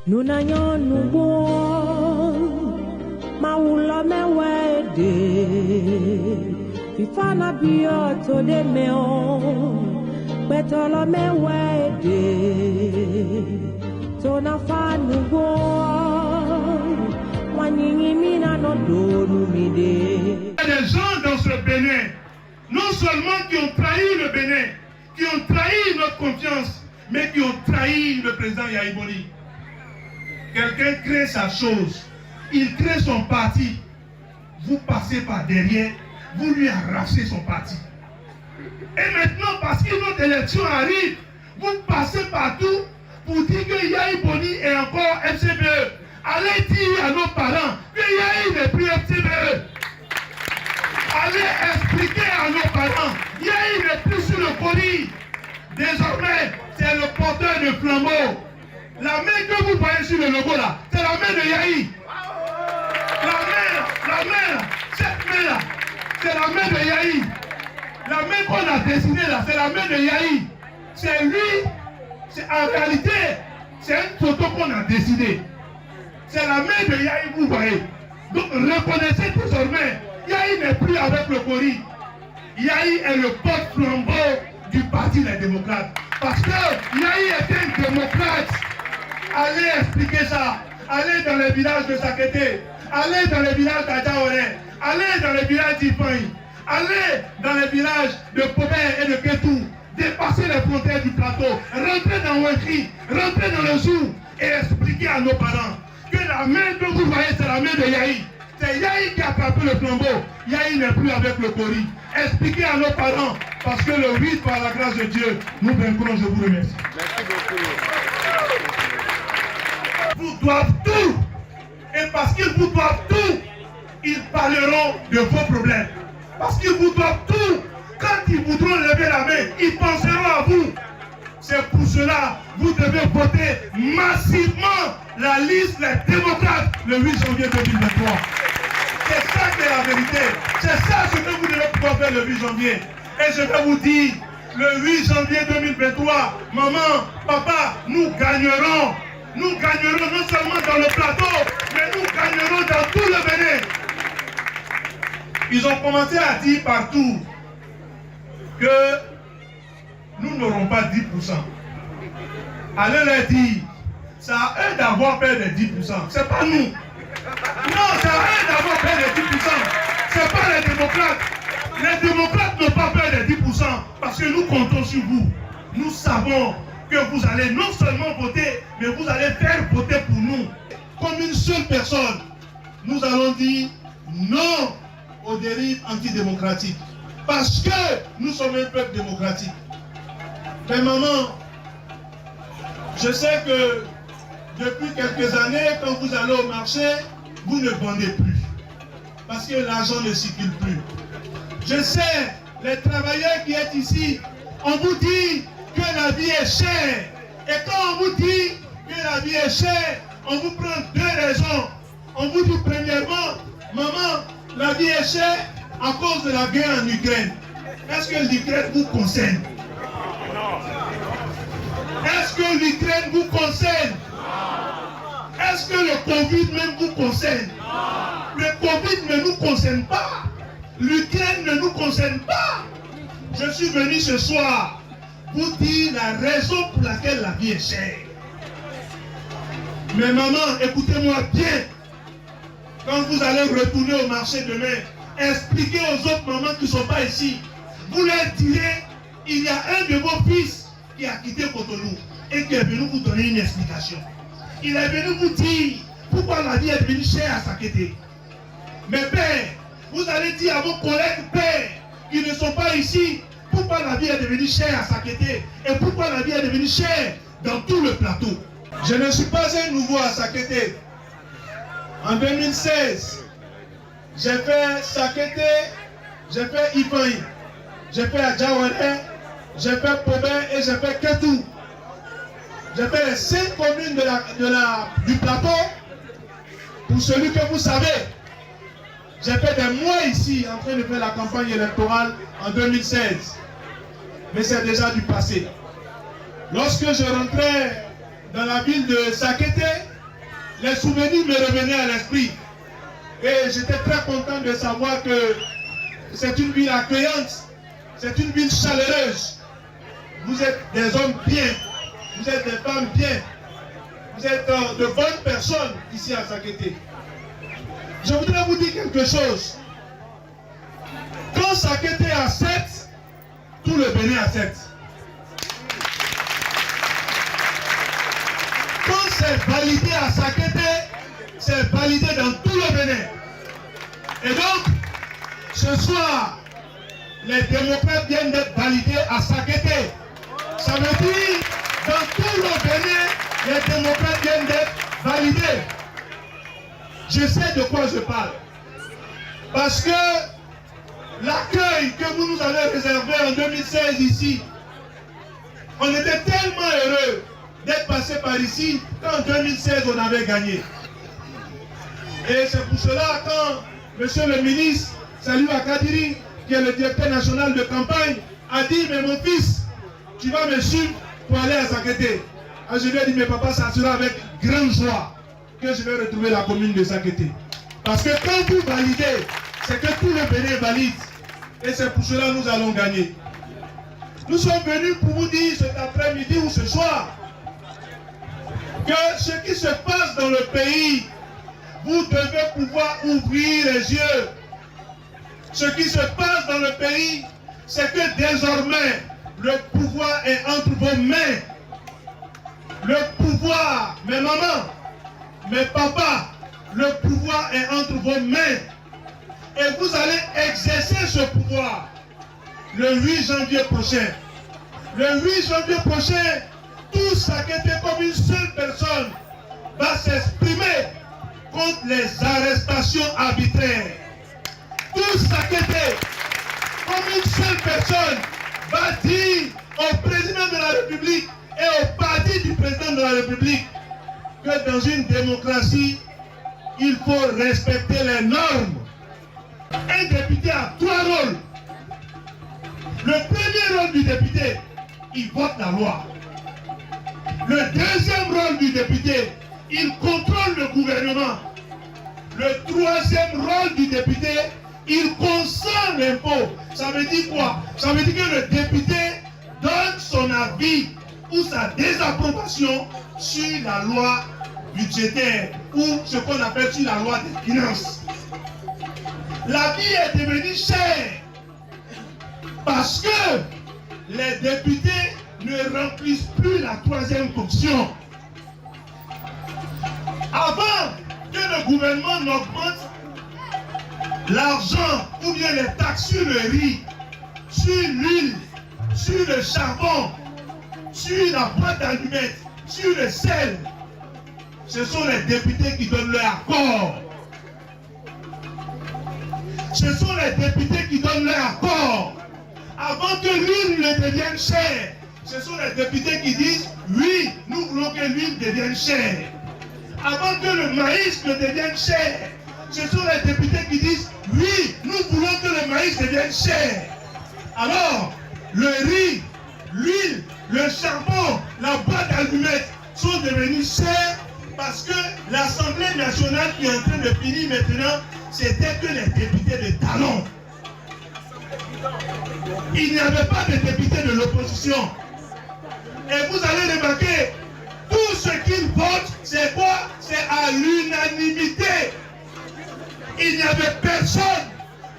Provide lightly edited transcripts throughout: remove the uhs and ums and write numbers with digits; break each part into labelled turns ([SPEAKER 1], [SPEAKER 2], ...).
[SPEAKER 1] Nous n'ayons nous bon, ma oula me wede, fifana bioto de meo, betolo me wede, tona fa nous bon, wanyingi mina no do nous mide.
[SPEAKER 2] Il y a des gens dans ce Bénin, non seulement qui ont trahi le Bénin, qui ont trahi notre confiance, mais qui ont trahi le président Yahya Boni. Quelqu'un crée sa chose, il crée son parti, vous passez par derrière, vous lui arrachez son parti. Et maintenant, parce qu'une autre élection arrive, vous passez partout pour dire que Yahya Boni est encore FCBE. Allez dire à nos parents que Yahya n'est plus FCBE. Allez expliquer à nos parents, Yahya n'est plus sur le colis. Désormais, c'est le porteur de flambeau. La main que vous voyez sur le logo là, c'est la main de Yahya. La main, cette main là, c'est la main de Yahya. La main qu'on a dessinée là, c'est la main de Yahya. C'est lui, en réalité, c'est une photo qu'on a dessinée. C'est la main de Yahya, vous voyez. Donc reconnaissez désormais, Yahya n'est plus avec le Cori. Yahya est le porte-flambeau du parti des démocrates. Parce que Yahya était un démocrate. Allez expliquer ça. Allez dans les villages de Sakété. Allez dans les villages d'Adjaoré. Allez dans les villages d'Ifaï. Allez dans les villages de Pobert et de Ketou. Dépassez les frontières du plateau. Rentrez dans Ouekri. Rentrez dans le Zou. Et expliquez à nos parents que la main que vous voyez, c'est la main de Yahya. C'est Yahya qui a frappé le flambeau. Yahya n'est plus avec le Cori. Expliquez à nos parents. Parce que le 8, par la grâce de Dieu, nous vaincrons. Je vous remercie.
[SPEAKER 3] Merci beaucoup.
[SPEAKER 2] Vous doivent tout. Et parce qu'ils vous doivent tout, ils parleront de vos problèmes. Parce qu'ils vous doivent tout. Quand ils voudront lever la main, ils penseront à vous. C'est pour cela que vous devez voter massivement la liste des démocrates le 8 janvier 2023. C'est ça qui est la vérité. C'est ça ce que vous devez pouvoir faire le 8 janvier. Et je vais vous dire, le 8 janvier 2023, maman, papa, nous gagnerons. Nous gagnerons non seulement dans le plateau, mais nous gagnerons dans tout le Bénin. Ils ont commencé à dire partout que nous n'aurons pas 10%. Allez leur dire, ça a eux d'avoir peur de 10%. C'est pas nous. Non, ça a eux d'avoir peur de 10%. C'est pas les démocrates. Les démocrates n'ont pas peur de 10% parce que nous comptons sur vous. Nous savons que vous allez non seulement voter, mais vous allez faire voter pour nous. Comme une seule personne, nous allons dire non aux dérives antidémocratiques. Parce que nous sommes un peuple démocratique. Mais maman, je sais que depuis quelques années, quand vous allez au marché, vous ne vendez plus. Parce que l'argent ne circule plus. Je sais, les travailleurs qui sont ici, on vous dit que la vie est chère. Et quand on vous dit que la vie est chère, on vous prend deux raisons. On vous dit premièrement, maman, la vie est chère à cause de la guerre en Ukraine. Est-ce que l'Ukraine vous concerne? Est-ce que l'Ukraine vous concerne? Est-ce que le Covid même vous concerne? Le Covid ne nous concerne pas. L'Ukraine ne nous concerne pas. Je suis venu ce soir vous dire la raison pour laquelle la vie est chère. Mais maman, écoutez-moi bien. Quand vous allez retourner au marché demain, expliquez aux autres mamans qui ne sont pas ici. Vous leur direz, il y a un de vos fils qui a quitté Cotonou et qui est venu vous donner une explication. Il est venu vous dire pourquoi la vie est devenue chère à Sakété. Mais père, vous allez dire à vos collègues pères qui ne sont pas ici pourquoi la vie est devenue chère à Sakété et pourquoi la vie est devenue chère dans tout le plateau. Je ne suis pas un nouveau à Sakété. En 2016, j'ai fait Sakété, j'ai fait Ifaï, j'ai fait Adjaouéré, j'ai fait Pobert et j'ai fait Ketou. J'ai fait les 5 communes du plateau. Pour celui que vous savez, j'ai fait des mois ici en train de faire la campagne électorale en 2016. Mais c'est déjà du passé. Lorsque je rentrais dans la ville de Sakété, les souvenirs me revenaient à l'esprit. Et j'étais très content de savoir que c'est une ville accueillante, c'est une ville chaleureuse. Vous êtes des hommes bien, vous êtes des femmes bien, vous êtes de bonnes personnes ici à Sakété. Je voudrais vous dire quelque chose. Quand Sakété a 7, tout le Bénin a 7. Quand c'est validé à Sakété, c'est validé dans tout le Bénin. Et donc, ce soir, les démocrates viennent d'être validés à Sakété. Ça veut dire, dans tout le Bénin, les démocrates viennent d'être validés. Je sais de quoi je parle. Parce que l'accueil que vous nous avez réservé en 2016 ici, on était tellement heureux d'être passé par ici qu'en 2016 on avait gagné. Et c'est pour cela quand monsieur le ministre Salou Akadiri, qui est le directeur national de campagne, a dit mais mon fils, tu vas me suivre pour aller à Sakété. Je lui ai dit mais papa, ça sera avec grande joie que je vais retrouver la commune de Sakété. Parce que quand vous validez, c'est que tout le Bénin valide. Et c'est pour cela que nous allons gagner. Nous sommes venus pour vous dire cet après-midi ou ce soir que ce qui se passe dans le pays, vous devez pouvoir ouvrir les yeux. Ce qui se passe dans le pays, c'est que désormais, le pouvoir est entre vos mains. Le pouvoir, mes mamans, mes papas, le pouvoir est entre vos mains. Et vous allez exercer ce pouvoir le 8 janvier prochain. Le 8 janvier prochain, tout Sakété comme une seule personne va s'exprimer contre les arrestations arbitraires. Tout Sakété comme une seule personne va dire au président de la République et au parti du président de la République que dans une démocratie, il faut respecter les normes. Un député a 3 rôles. Le premier rôle du député, il vote la loi. Le deuxième rôle du député, il contrôle le gouvernement. Le troisième rôle du député, il consent l'impôt. Ça veut dire quoi? Ça veut dire que le député donne son avis ou sa désapprobation sur la loi budgétaire ou ce qu'on appelle sur la loi des finances. La vie est devenue chère parce que les députés ne remplissent plus la troisième fonction. Avant que le gouvernement n'augmente l'argent ou bien les taxes sur le riz, sur l'huile, sur le charbon, sur la boîte d'allumettes, sur le sel, ce sont les députés qui donnent leur accord. Ce sont les députés qui donnent leur accord. Avant que l'huile ne devienne chère, ce sont les députés qui disent oui, nous voulons que l'huile devienne chère. Avant que le maïs ne devienne cher, ce sont les députés qui disent oui, nous voulons que le maïs devienne cher. Alors, le riz, l'huile, le charbon, la boîte d'allumettes sont devenus chers parce que l'Assemblée nationale qui est en train de finir maintenant, c'était que les députés de talon. Il n'y avait pas de députés de l'opposition. Et vous allez remarquer, tout ce qu'ils votent, c'est quoi? C'est à l'unanimité. Il n'y avait personne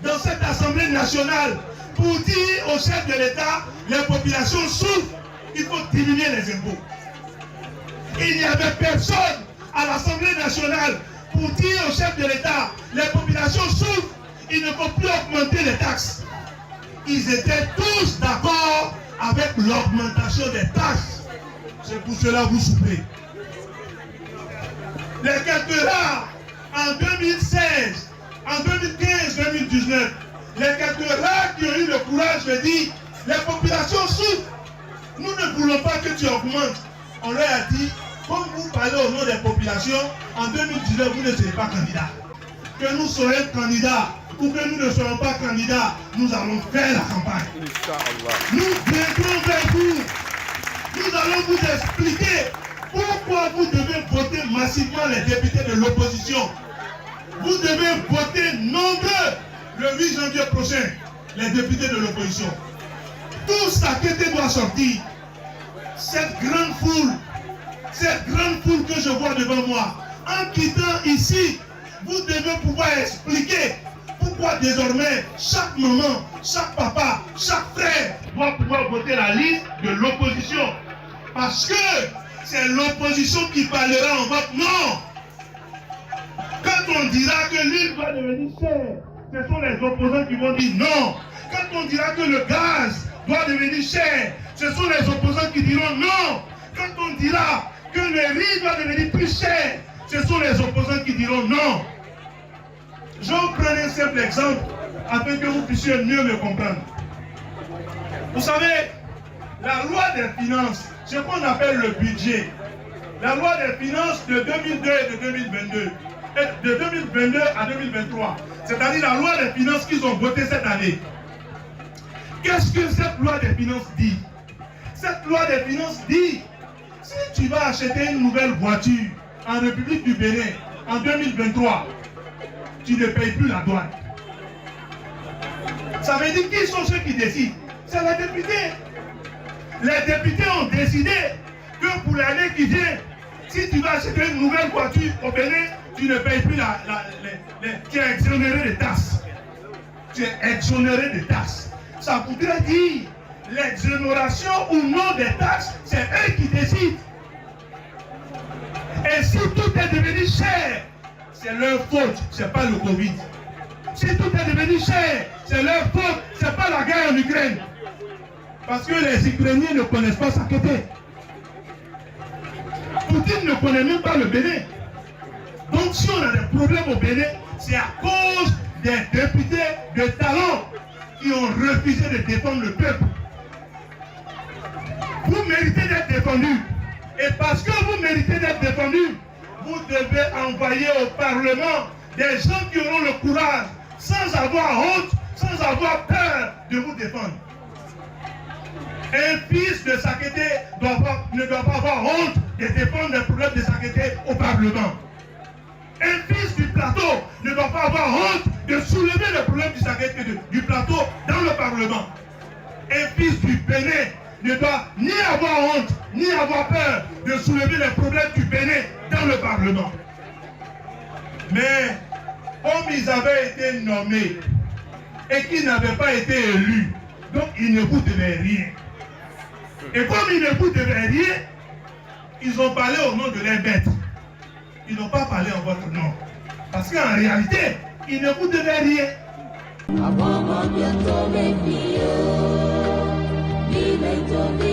[SPEAKER 2] dans cette Assemblée nationale pour dire au chef de l'État, les populations souffrent, il faut diminuer les impôts. Il n'y avait personne à l'Assemblée nationale pour dire au chef de l'État, les populations souffrent, il ne faut plus augmenter les taxes. Ils étaient tous d'accord avec l'augmentation des taxes. C'est pour cela que vous souffrez. Les quelques rares, en 2016, en 2015-2019, les quelques rares qui ont eu le courage de dire, les populations souffrent, nous ne voulons pas que tu augmentes. On leur a dit, comme vous parlez au nom des populations, en 2019, vous ne serez pas candidat. Que nous soyons candidats ou que nous ne soyons pas candidats, nous allons faire la campagne. Nous viendrons vers vous. Nous allons vous expliquer Pourquoi vous devez voter massivement les députés de l'opposition? Vous devez voter nombreux le 8 janvier prochain, les députés de l'opposition. Tout Sakété doit sortir. Cette grande foule que je vois devant moi, en quittant ici, vous devez pouvoir expliquer pourquoi désormais chaque maman, chaque papa, chaque frère doit pouvoir voter la liste de l'opposition. Parce que c'est l'opposition qui parlera en vote non. Quand on dira que l'huile doit devenir chère, ce sont les opposants qui vont dire non. Quand on dira que le gaz doit devenir cher, ce sont les opposants qui diront non. Quand on dira que le riz doit devenir plus cher, ce sont les opposants qui diront non. Je vais vous prendre un simple exemple afin que vous puissiez mieux me comprendre. Vous savez, la loi des finances, ce qu'on appelle le budget, la loi des finances de 2002 et de 2022, et de 2022 à 2023, c'est-à-dire la loi des finances qu'ils ont votée cette année. Qu'est-ce que cette loi des finances dit? Cette loi des finances dit, si tu vas acheter une nouvelle voiture en République du Bénin en 2023, tu ne payes plus la douane. Ça veut dire qui sont ceux qui décident? C'est les députés. Les députés ont décidé que pour l'année qui vient, si tu vas acheter une nouvelle voiture au Bénin, tu ne payes plus tu es exonéré de taxes. Tu es exonéré de taxes. Ça voudrait dire l'exonération ou non des taxes, c'est eux qui décident. Et si tout est devenu cher, c'est leur faute, c'est pas le Covid. Si tout est devenu cher, c'est leur faute, c'est pas la guerre en Ukraine. Parce que les Ukrainiens ne connaissent pas Sakété. Poutine ne connaît même pas le Bénin. Donc si on a des problèmes au Bénin, c'est à cause des députés de talent qui ont refusé de défendre le peuple. Vous méritez d'être défendu. Et parce que vous méritez d'être défendu, vous devez envoyer au Parlement des gens qui auront le courage, sans avoir honte, sans avoir peur de vous défendre. Un fils de Sakété ne doit pas avoir honte de défendre les problèmes de Sakété au Parlement. Un fils du plateau ne doit pas avoir honte de soulever les problèmes du Sakété du plateau dans le Parlement. Un fils du Bénin ne doit ni avoir honte, ni avoir peur de soulever les problèmes du Bénin dans le Parlement. Mais comme ils avaient été nommés et qu'ils n'avaient pas été élus, donc ils ne vous devaient rien. Et comme ils ne vous devaient rien, ils ont parlé au nom de leurs bêtes. Ils n'ont pas parlé en votre nom. Parce qu'en réalité, ils ne vous devaient rien. Dime